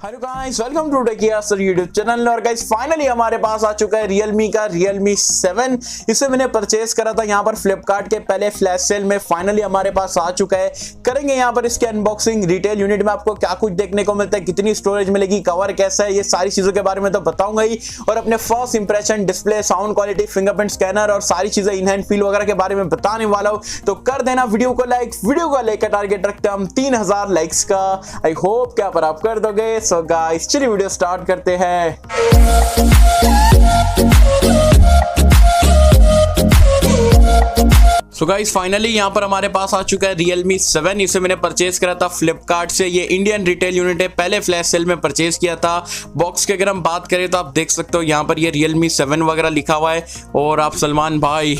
Hello guys, welcome to techy Yasar YouTube channel. और guys finally हमारे पास आ चुका है Realme का Realme 7। इसे मैंने परचेज करा था यहाँ पर फ्लिपकार्ट के पहले फ्लैश सेल में। फाइनली हमारे पास आ चुका है। करेंगे यहाँ पर इसके अनबॉक्सिंग, डिटेल यूनिट में आपको क्या कुछ देखने को मिलता है, कितनी स्टोरेज मिलेगी, कवर कैसा है, ये सारी चीजों के बारे में तो बताऊंगा ही। और अपने first impression, display, sound quality, fingerprint scanner और सारी चीजें इन हैंड फील वगैरह के बारे में बताने वाला हूँ। तो कर देना वीडियो को लाइक। वीडियो को लेकर टारगेट रखते हैं हम 3000 लाइक्स का। आई होप क्या पर आप कर दोगे। सो गाइस चलिए वीडियो स्टार्ट करते हैं। सो गाइस फाइनली यहाँ पर हमारे पास आ चुका है Realme 7। इसे मैंने परचेज करा था फ्लिपकार्ट से। ये इंडियन रिटेल यूनिट है, पहले फ्लैश सेल में परचेज किया था। बॉक्स की अगर हम बात करें तो आप देख सकते हो यहाँ पर ये Realme 7 वगैरह लिखा हुआ है और आप सलमान भाई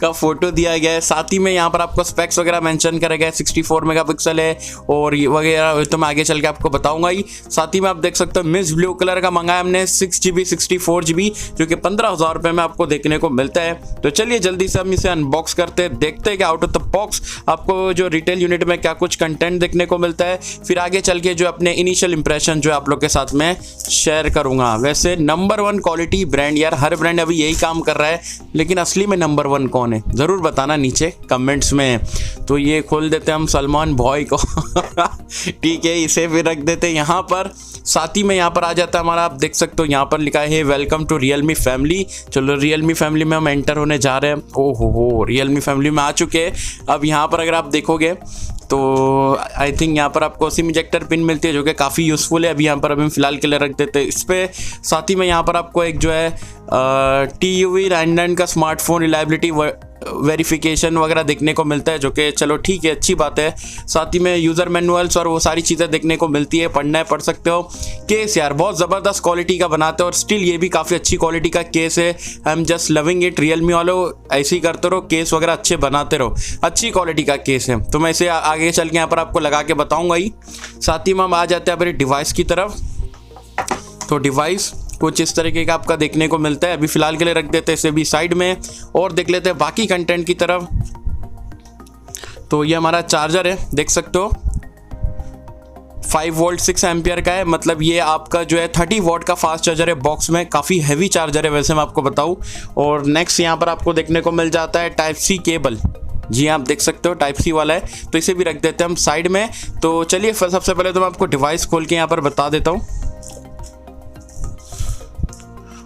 का फोटो दिया गया है। साथ ही में यहाँ पर आपको स्पेक्स वगैरह मेंशन करा गया है। 64 मेगापिक्सल है और ये वगैरह तो मैं आगे चल के आपको बताऊंगा ही। साथ ही में आप देख सकते हो मिस ब्लू कलर का मंगाया हमने 6GB 64GB, जो कि 15,000 रुपये में आपको देखने को मिलता है। तो चलिए जल्दी से हम इसे अनबॉक्स करते हैं, देखते हैं कि आउट ऑफ द बॉक्स आपको जो रिटेल यूनिट में क्या कुछ कंटेंट देखने को मिलता है। फिर आगे चल के जो अपने इनिशियल इंप्रेशन जो आप लोग के साथ में शेयर करूंगा। वैसे नंबर 1 क्वालिटी ब्रांड, यार हर ब्रांड अभी यही काम कर रहा है, लेकिन असली में नंबर 1 कौन है जरूर बताना नीचे कमेंट्स में। तो ये खोल देते हैं हम सलमान भाई को ठीक है, इसे भी रख देते हैं यहाँ पर। साथ ही में यहाँ पर आ जाता है हमारा, आप देख सकते हो यहाँ पर लिखा है वेलकम टू Realme फैमिली। चलो Realme फैमिली में हम एंटर होने जा रहे हैं। ओहो, Realme फैमिली में आ चुके हैं। अब यहाँ पर अगर आप देखोगे तो आई थिंक यहाँ पर आपको सिम इंजेक्टर पिन मिलती है, जो कि काफ़ी यूज़फुल है। अभी यहाँ पर अभी फिलहाल के लिए रख देते हैं इस पर। साथ ही में यहाँ पर आपको एक जो है TUV 99 का स्मार्टफोन रिलायबिलिटी वेरिफिकेशन वगैरह देखने को मिलता है, जो कि चलो ठीक है, अच्छी बात है। साथ ही में यूज़र मैनुअल्स और वो सारी चीज़ें देखने को मिलती है, पढ़ना है पढ़ सकते हो। केस यार बहुत ज़बरदस्त क्वालिटी का बनाते हैं और स्टिल ये भी काफ़ी अच्छी क्वालिटी का केस है। I am just loving it. Realme वालों ऐसे ही करते रहो, केस वगैरह अच्छे बनाते रहो, अच्छी क्वालिटी का केस है। तो मैं इसे आगे चल के यहाँ पर आपको लगा के बताऊँगा ही। साथ ही में हम आ जाते हैं अपने डिवाइस की तरफ। तो डिवाइस कुछ इस तरीके का आपका देखने को मिलता है। अभी फिलहाल के लिए रख देते हैं इसे भी साइड में और देख लेते हैं बाकी कंटेंट की तरफ। तो ये हमारा चार्जर है, देख सकते हो 5 वोल्ट 6 एम्पियर का है। मतलब ये आपका जो है 30 वॉट का फास्ट चार्जर है। बॉक्स में काफ़ी हैवी चार्जर है वैसे मैं आपको बताऊँ। और नेक्स्ट यहाँ पर आपको देखने को मिल जाता है टाइप सी केबल। जी आप देख सकते हो टाइप सी वाला है, तो इसे भी रख देते हैं हम साइड में। तो चलिए सबसे पहले तो मैं आपको डिवाइस खोल के यहाँ पर बता देता हूँ।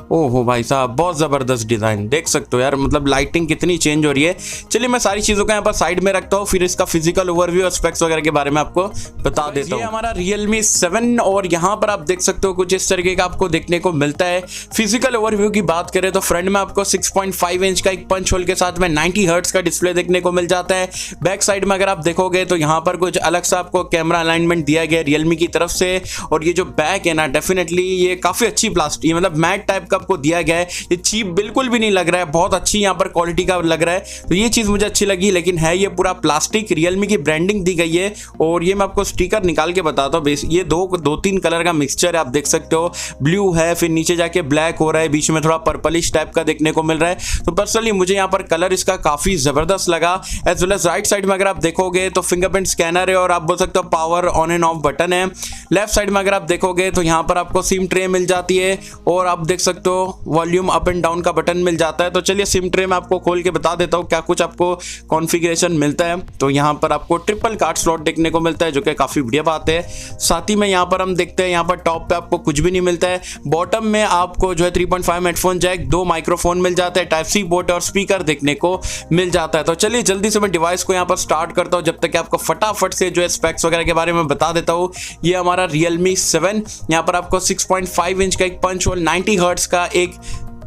ओहो भाई साहब, बहुत ज़बरदस्त डिज़ाइन देख सकते हो यार, मतलब लाइटिंग कितनी चेंज हो रही है। चलिए मैं सारी चीज़ों को यहाँ पर साइड में रखता हूँ, फिर इसका फिजिकल ओवरव्यू और स्पेक्स वगैरह के बारे में आपको बता देता हूँ। ये हमारा Realme 7 और यहाँ पर आप देख सकते हो कुछ इस तरीके का आपको देखने को मिलता है। फिजिकल ओवरव्यू की बात करें तो फ्रंट में आपको 6.5 इंच का एक पंच होल के साथ में 90 हर्ट्ज का डिस्प्ले देखने को मिल जाता है। बैक साइड में अगर आप देखोगे तो यहाँ पर कुछ अलग सा आपको कैमरा अलाइनमेंट दिया गया है Realme की तरफ से। और ये जो बैक है ना, डेफिनेटली ये काफ़ी अच्छी प्लास्टिक, मतलब मैट टाइप का आपको दिया गया है। ये चीप बिल्कुल भी नहीं लग रहा है, बहुत अच्छी यहाँ पर क्वालिटी का लग रहा है। तो ये चीज़ मुझे अच्छी लगी, लेकिन है ये पूरा प्लास्टिक। Realme की ब्रांडिंग दी गई है और ये मैं आपको स्टिकर निकाल के बताता हूँ। ये दो तीन कलर का मिक्सचर है, आप देख सकते हो। ब्लू है, फिर नीचे जाके ब्लैक हो रहा है, बीच में थोड़ा पर्पलिश टाइप का देखने को मिल रहा है। तो पर्सनली मुझे यहाँ पर कलर इसका काफ़ी ज़बरदस्त लगा। As well as right side में अगर आप देखोगे तो फिंगरप्रिंट स्कैनर है और आप बोल सकते हो power on end off button है। लेफ्ट साइड में अगर आप देखोगे तो यहाँ पर आपको सिम ट्रे मिल जाती है और आप देख सकते हो वॉल्यूम अप एंड डाउन का बटन मिल जाता है। तो चलिए सिम ट्रे में आपको खोल के बता देता हूँ क्या कुछ आपको कॉन्फ़िगरेशन मिलता है। तो यहाँ पर आपको ट्रिपल कार्ड स्लॉट देखने को मिलता है, जो कि काफ़ी बढ़िया बात है। साथ ही में यहाँ पर हम देखते हैं, यहाँ पर टॉप पे आपको कुछ भी नहीं मिलता है। बॉटम में आपको जो है 3.5 हेडफोन जैक, 2 माइक्रोफोन मिल जाता है, टाइप सी पोर्ट और स्पीकर देखने को मिल जाता है। तो चलिए जल्दी से मैं डिवाइस को यहाँ पर स्टार्ट करता हूँ, जब तक कि आपको फटाफट से जो है स्पेक्स वगैरह के बारे में बता देता हूँ। ये हमारा Realme 7, यहाँ पर आपको 6.5 इंच का एक पंच होल 90 हर्ट्ज का एक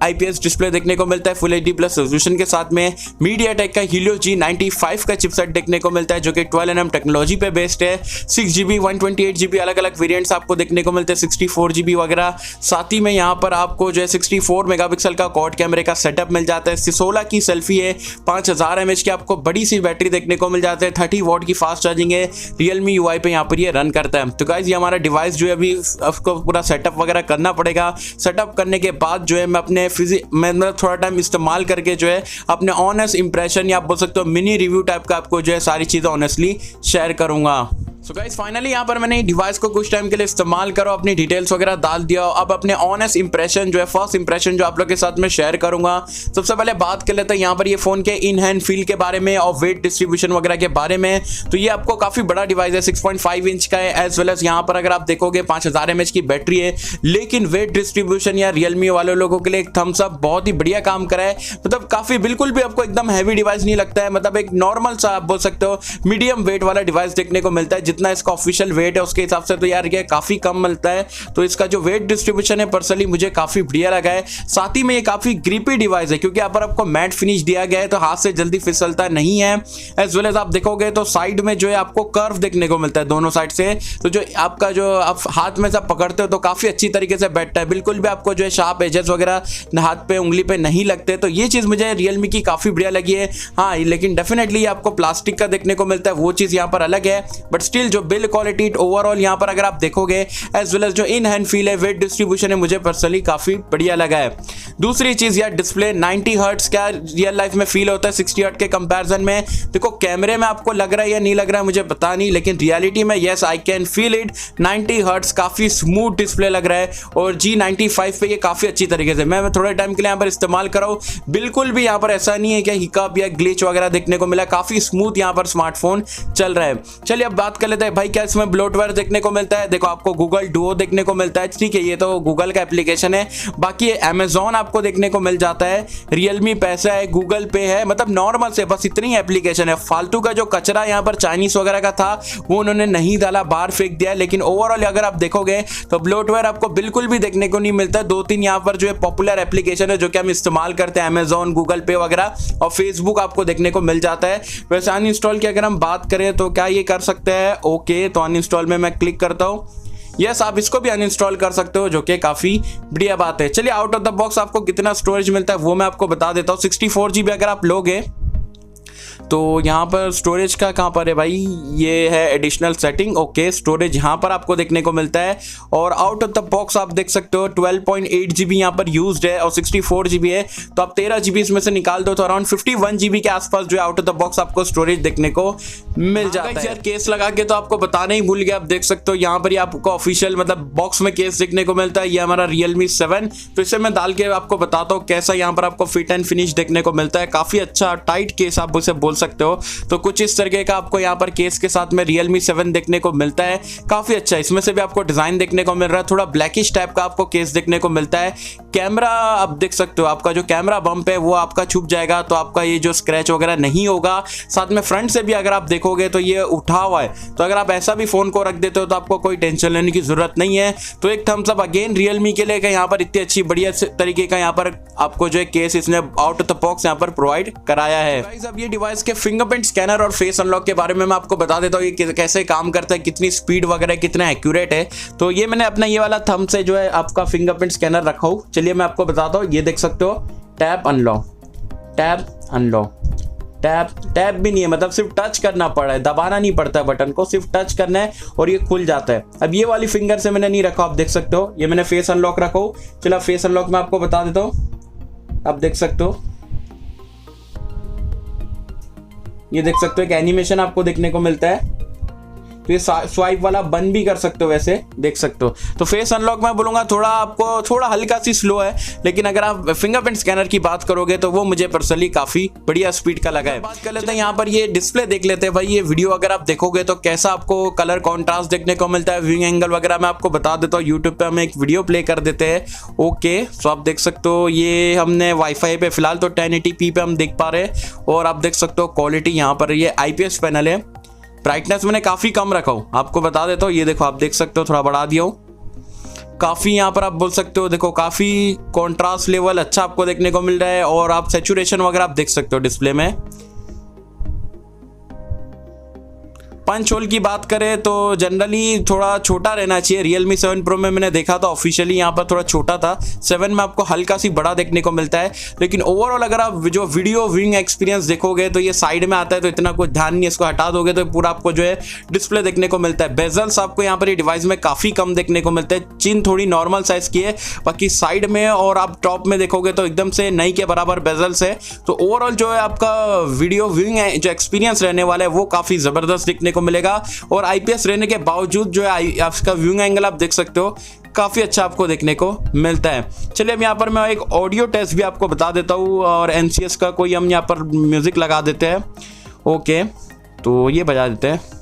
IPS डिस्प्ले देखने को मिलता है फुल HD प्लस रेजोल्यूशन के साथ में। MediaTek का Helio G95 का चिपसेट देखने को मिलता है, जो कि 12nm टेक्नोलॉजी पे बेस्ड है। 6GB 128GB अलग अलग वेरिएंट्स आपको देखने को मिलते हैं, 64GB वगैरह। साथ ही में यहाँ पर आपको जो है 64 मेगापिक्सल का क्वाड कैमरे का सेटअप मिल जाता है। 16 की सेल्फी है, 5000 mAh की आपको बड़ी सी बैटरी देखने को मिल जाता है, 30 वॉट की फास्ट चार्जिंग है। Realme UI पे यहाँ पर ये रन करता है। तो गाइज ये हमारा डिवाइस जो है अभी आपको पूरा सेटअप वगैरह करना पड़ेगा। सेटअप करने के बाद जो है मैं अपने मैं थोड़ा टाइम इस्तेमाल करके जो है अपने ऑनेस्ट इंप्रेशन या आप बोल सकते हो मिनी रिव्यू टाइप का आपको जो है सारी चीज़ें ऑनेस्टली शेयर करूंगा। सो गाइस फाइनली यहाँ पर मैंने डिवाइस को कुछ टाइम के लिए इस्तेमाल करो, अपनी डिटेल्स वगैरह डाल दिया। अब अपने ऑनेस्ट इंप्रेशन जो है, फर्स्ट इंप्रेशन जो आप लोग के साथ में शेयर करूंगा। सबसे पहले बात कर लेते हैं यहाँ पर ये फोन के इन हैंड फील के बारे में और वेट डिस्ट्रीब्यूशन वगैरह के बारे में। तो ये आपको काफी बड़ा डिवाइस है, 6.5 इंच का है, एज वेल एज यहाँ पर अगर आप देखोगे 5000 mAh की बैटरी है। लेकिन वेट डिस्ट्रीब्यूशन या रियलमी वाले लोगों के लिए एक थम्स अप, बहुत ही बढ़िया काम करा है। मतलब काफी बिल्कुल भी आपको एकदम हैवी डिवाइस नहीं लगता है, मतलब एक नॉर्मल सा आप बोल सकते हो मीडियम वेट वाला डिवाइस देखने को मिलता है। जितना इसका ऑफिशियल वेट है उसके हिसाब से तो यार ये काफी कम मिलता है। तो इसका जो वेट डिस्ट्रीब्यूशन है पर्सनली मुझे काफी बढ़िया लगा है। साथ ही में ये काफी ग्रिपी डिवाइस है, क्योंकि यहाँ पर आपको मैट फिनिश दिया गया है तो हाथ से जल्दी फिसलता नहीं है। एज वेल एज आप देखोगे तो साइड में जो है आपको कर्व देखने को मिलता है दोनों साइड से। तो जो आपका जो आप हाथ में सब पकड़ते हो तो काफी अच्छी तरीके से बैठता है, बिल्कुल भी आपको जो है शार्प एजेस वगैरह हाथ पे उंगली पे नहीं लगते। तो ये चीज मुझे रियलमी की काफी बढ़िया लगी है। हाँ लेकिन डेफिनेटली आपको प्लास्टिक का देखने को मिलता है, वो चीज यहाँ पर अलग है। बट स्टिल जो बिल्ड क्वालिटी ओवरऑल यहाँ पर अगर आप देखोगे, एज वेल एज जो इन हैंड फील है, वेट डिस्ट्रीब्यूशन है, मुझे पर्सनली काफी बढ़िया लगा है। दूसरी चीज यार डिस्प्ले 90 हर्ट्ज क्या रियल लाइफ में फील होता है 60 हर्ट्ज के कंपैरिजन में। देखो कैमरे में आपको लग रहा है या नहीं लग रहा है मुझे पता नहीं, लेकिन रियलिटी में yes I can feel it. 90 hertz काफी स्मूथ डिस्प्ले लग रहा है और G95 पे ये काफी अच्छी तरीके से मैं थोड़े टाइम के लिए यहाँ पर इस्तेमाल कर रहा हूँ। बिल्कुल भी यहाँ पर ऐसा नहीं है कि हिकअप या ग्लिच वगैरह देखने को मिला, काफी स्मूथ यहाँ पर स्मार्टफोन चल रहा है। चलिए अब बात कर लेते हैं भाई क्या इसमें ब्लोटवेयर देखने को मिलता है। देखो आपको गूगल डुओ देखने को मिलता है, ठीक है ये तो गूगल का एप्लीकेशन है। बाकी अमेजॉन आपको देखने को मिल जाता है, रियलमी पैसा है, गूगल पे है, मतलब नॉर्मल से बस इतनी एप्लीकेशन है। फालतू का जो कचरा यहाँ पर चाइनीज वगैरह का था वो उन्होंने नहीं डाला, बाहर फेंक दिया है। लेकिन ओवरऑल अगर आप देखोगे तो ब्लोटवेयर आपको बिल्कुल भी देखने को नहीं मिलता। 2-3 यहाँ पर जो है पॉपुलर एप्लीकेशन है जो कि हम इस्तेमाल करते हैं, अमेजॉन, गूगल पे वगैरह और फेसबुक आपको देखने को मिल जाता है। वैसे अनइंस्टॉल की अगर हम बात करें तो क्या ये कर सकते हैं? ओके तो अनइंस्टॉल में मैं क्लिक करता हूँ। यस आप इसको भी अनइंस्टॉल कर सकते हो, जो कि काफी बढ़िया बात है। चलिए आउट ऑफ द बॉक्स आपको कितना स्टोरेज मिलता है वो मैं आपको बता देता हूँ। 64 GB अगर आप लोगे तो यहाँ पर स्टोरेज का कहाँ पर है भाई, ये है एडिशनल सेटिंग। ओके स्टोरेज यहाँ पर आपको देखने को मिलता है और आउट ऑफ द बॉक्स आप देख सकते हो 12.8 GB यहाँ पर यूज्ड है और 64 GB है। तो आप 13 GB इसमें से निकाल दो तो अराउंड 51 GB के आसपास जो है आउट ऑफ द बॉक्स आपको स्टोरेज देखने को मिल जाता है। यार केस लगा के तो आपको बताना ही भूल गया, आप देख सकते हो यहाँ पर आपको ऑफिशियल मतलब बॉक्स में केस देखने को मिलता है। ये हमारा Realme 7, तो इसे मैं डाल के आपको बताता हूँ कैसा यहाँ पर आपको फिट एंड फिनिश देखने को मिलता है। काफी अच्छा टाइट केस आप उसे बोल सकते हो। तो कुछ इस तरीके का आपको यहाँ पर केस के साथ में Realme 7 देखने को मिलता है, काफी अच्छा। इसमें से भी आपको डिजाइन देखने को मिल रहा है, थोड़ा ब्लैकिश टाइप का आपको केस देखने को मिलता है। कैमरा आप देख सकते हो, आपका जो कैमरा बम्प है वो आपका छुप जाएगा, तो आपका ये जो स्क्रैच वगैरह नहीं होगा। साथ में फ्रंट से भी अगर आप देखोगे तो ये उठा हुआ है, तो अगर आप ऐसा भी फोन को रख देते हो तो आपको कोई टेंशन लेने की जरूरत नहीं है। तो एक थम्स अप अगेन Realme के लिए यहाँ पर इतनी अच्छी बढ़िया तरीके का यहाँ पर आपको जो है केस इसने आउट ऑफ द बॉक्स यहाँ पर प्रोवाइड कराया है। अब ये डिवाइस के फिंगरप्रिंट स्कैनर और फेस अनलॉक के बारे में मैं आपको बता देता हूँ ये कैसे काम करता है, कितनी स्पीड वगैरह कितना एक्यूरेट है। तो ये मैंने अपना ये वाला थंब से जो है आपका फिंगरप्रिंट स्कैनर रखा हूँ। चलिए मैं आपको बताता हूँ, ये देख सकते हो tap unlock, tap unlock, tap भी नहीं है, मतलब सिर्फ टच करना पड़ा है, दबाना नहीं पड़ता है बटन को, सिर्फ टच करना है और ये खुल जाता है। अब ये वाली फिंगर से मैंने नहीं रखा, आप देख सकते हो ये मैंने फेस अनलॉक रखा हूँ। चलो फेस अनलॉक मैं आपको बता देता हूँ, आप देख सकते हो ये देख सकते हो एक एनिमेशन आपको देखने को मिलता है। तो ये स्वाइप वाला बंद भी कर सकते हो, वैसे देख सकते हो। तो फेस अनलॉक मैं बोलूंगा थोड़ा आपको थोड़ा हल्का सी स्लो है, लेकिन अगर आप फिंगरप्रिंट स्कैनर की बात करोगे तो वो मुझे पर्सनली काफी बढ़िया स्पीड का लगा है। बात कर लेते हैं यहाँ पर ये डिस्प्ले देख लेते हैं भाई। ये वीडियो अगर आप देखोगे तो कैसा आपको कलर कॉन्ट्रास्ट देखने को मिलता है, व्यूइंग एंगल वगैरह मैं आपको बता देता हूँ। यूट्यूब पे हम एक वीडियो प्ले कर देते हैं। ओके सो आप देख सकते हो ये हमने वाईफाई पे फिलहाल तो 1080p पे हम देख पा रहे हैं और आप देख सकते हो क्वालिटी यहाँ पर ये IPS पैनल है। ब्राइटनेस मैंने काफी कम रखा हूं, आपको बता देता हूं। ये देखो आप देख सकते हो थोड़ा बढ़ा दिया हूं, काफी यहाँ पर आप बोल सकते हो देखो काफी कॉन्ट्रास्ट लेवल अच्छा आपको देखने को मिल रहा है और आप सैचुरेशन वगैरह आप देख सकते हो डिस्प्ले में। पंच होल की बात करें तो जनरली थोड़ा छोटा रहना चाहिए। Realme 7 Pro में मैंने देखा था ऑफिशियली यहाँ पर थोड़ा छोटा था, 7 में आपको हल्का सी बड़ा देखने को मिलता है। लेकिन ओवरऑल अगर आप जो वीडियो व्यूइंग एक्सपीरियंस देखोगे तो ये साइड में आता है, तो इतना कुछ ध्यान नहीं, इसको हटा दोगे तो पूरा आपको जो है डिस्प्ले देखने को मिलता है। बेजल्स आपको यहाँ पर ये डिवाइस में काफी कम देखने को मिलते हैं, चिन थोड़ी नॉर्मल साइज की है, बाकी साइड में और आप टॉप में देखोगे तो एकदम से नई के बराबर बेजल्स है। तो ओवरऑल जो है आपका वीडियो व्यूइंग जो एक्सपीरियंस रहने वाला है वो काफी जबरदस्त दिखने को को मिलेगा और IPS रहने के बावजूद जो है आपका व्यूइंग एंगल आप देख सकते हो काफ़ी अच्छा आपको देखने को मिलता है। चलिए अब यहाँ पर मैं एक ऑडियो टेस्ट भी आपको बता देता हूँ और NCS का कोई हम यहाँ पर म्यूज़िक लगा देते हैं। ओके, तो ये बजा देते हैं।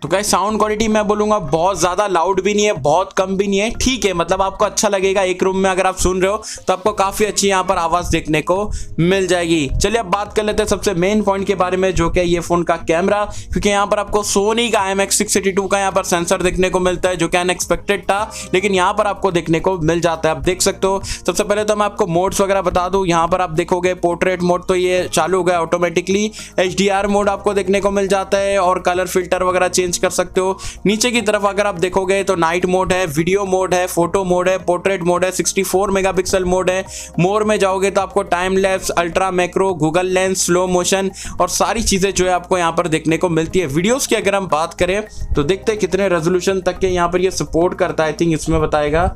तो गाइस साउंड क्वालिटी मैं बोलूंगा बहुत ज़्यादा लाउड भी नहीं है, बहुत कम भी नहीं है, ठीक है, मतलब आपको अच्छा लगेगा। एक रूम में अगर आप सुन रहे हो तो आपको काफ़ी अच्छी यहाँ पर आवाज़ देखने को मिल जाएगी। चलिए अब बात कर लेते हैं सबसे मेन पॉइंट के बारे में, जो कि ये फ़ोन का कैमरा, क्योंकि यहाँ पर आपको सोनी का IMX682 का यहाँ पर सेंसर देखने को मिलता है, जो कि अनएक्सपेक्टेड था, लेकिन यहाँ पर आपको देखने को मिल जाता है। आप देख सकते हो। सबसे पहले तो मैं आपको मोड्स वगैरह बता दूँ। यहाँ पर आप देखोगे पोर्ट्रेट मोड तो ये चालू हो गया ऑटोमेटिकली, HDR मोड आपको देखने को मिल जाता है और कलर फिल्टर वगैरह चेंज कर सकते हो। नीचे की तरफ अगर आप देखोगे तो नाइट मोड है, वीडियो मोड है, फोटो मोड है, पोर्ट्रेट मोड है, 64 मेगापिक्सल मोड है। मोर में जाओगे तो आपको time lapse, ultra macro, Google lens, slow motion और सारी चीजें जो है आपको यहाँ पर देखने को मिलती है। वीडियोस की अगर हम बात करें तो देखते हैं कितने रेजोल्यूशन तक के यहाँ पर ये सपोर्ट करता है। आई थिंक इसमें बताएगा।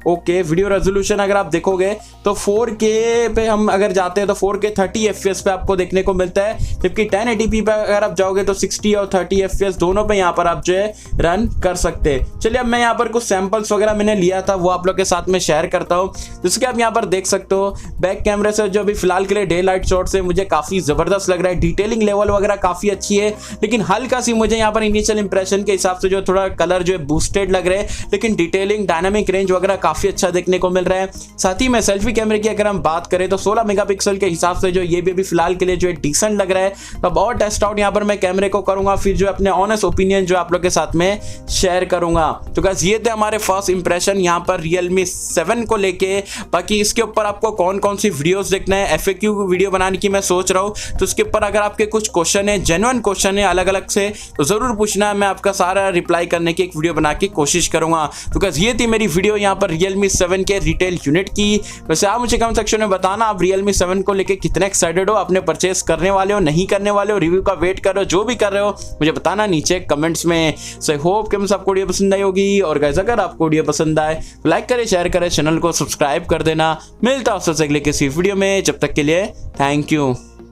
ओके, वीडियो रेजोल्यूशन अगर आप देखोगे तो 4K पे हम अगर जाते हैं तो 4K 30 FPS पे आपको देखने को मिलता है, जबकि 1080p पे अगर आप जाओगे तो 60 और 30 FPS दोनों पे यहाँ पर आप जो है रन कर सकते हैं। चलिए अब मैं यहाँ पर कुछ सैंपल्स वगैरह मैंने लिया था वो आप लोग के साथ में शेयर करता हूँ, जिसके आप यहाँ पर देख सकते हो। बैक कैमरे से जो अभी फिलहाल के लिए डे लाइट शॉट से मुझे काफ़ी ज़बरदस्त लग रहा है। डिटेलिंग लेवल वगैरह काफ़ी अच्छी है, लेकिन हल्का सी मुझे यहाँ पर इनिशियल इंप्रेशन के हिसाब से जो थोड़ा कलर जो है बूस्टेड लग रहे हैं, लेकिन डिटेलिंग, डायनामिक रेंज वगैरह काफ़ी अच्छा देखने को मिल रहा है। साथ ही में सेल्फी कैमरे की अगर हम बात करें तो 16 मेगापिक्सल के हिसाब से जो ये भी अभी फिलहाल के लिए जो है डिसेंट लग रहा है। तो अब और टेस्ट आउट यहाँ पर मैं कैमरे को करूंगा, फिर जो अपने ऑनेस्ट ओपिनियन जो आप लोग के साथ में शेयर करूंगा। तो गाइस ये थे हमारे फर्स्ट इंप्रेशन यहाँ पर Realme 7 को लेके। बाकी इसके ऊपर आपको कौन कौन सी वीडियोस देखना है, FAQ वीडियो बनाने की मैं सोच रहा हूँ, तो उसके ऊपर अगर आपके कुछ क्वेश्चन है, जेन्युइन क्वेश्चन है अलग अलग से, तो जरूर पूछना है, मैं आपका सारा रिप्लाई करने की एक वीडियो बना के कोशिश करूंगा। तो गाइस ये थी मेरी वीडियो यहाँ पर Realme 7 के रिटेल यूनिट की। वैसे आप मुझे कमेंट सेक्शन में बताना आप Realme 7 को लेके कितने एक्साइटेड हो, अपने परचेस करने वाले हो, नहीं करने वाले हो, रिव्यू का वेट कर रहे हो, जो भी कर रहे हो मुझे बताना नीचे कमेंट्स में। सो आई होप कि आपको वीडियो पसंद आई होगी, और गाइस अगर आपको वीडियो पसंद आए तो लाइक करें, शेयर करें, चैनल को सब्सक्राइब कर देना। मिलता हूं आपसे अगले किसी वीडियो में, जब तक के लिए थैंक यू।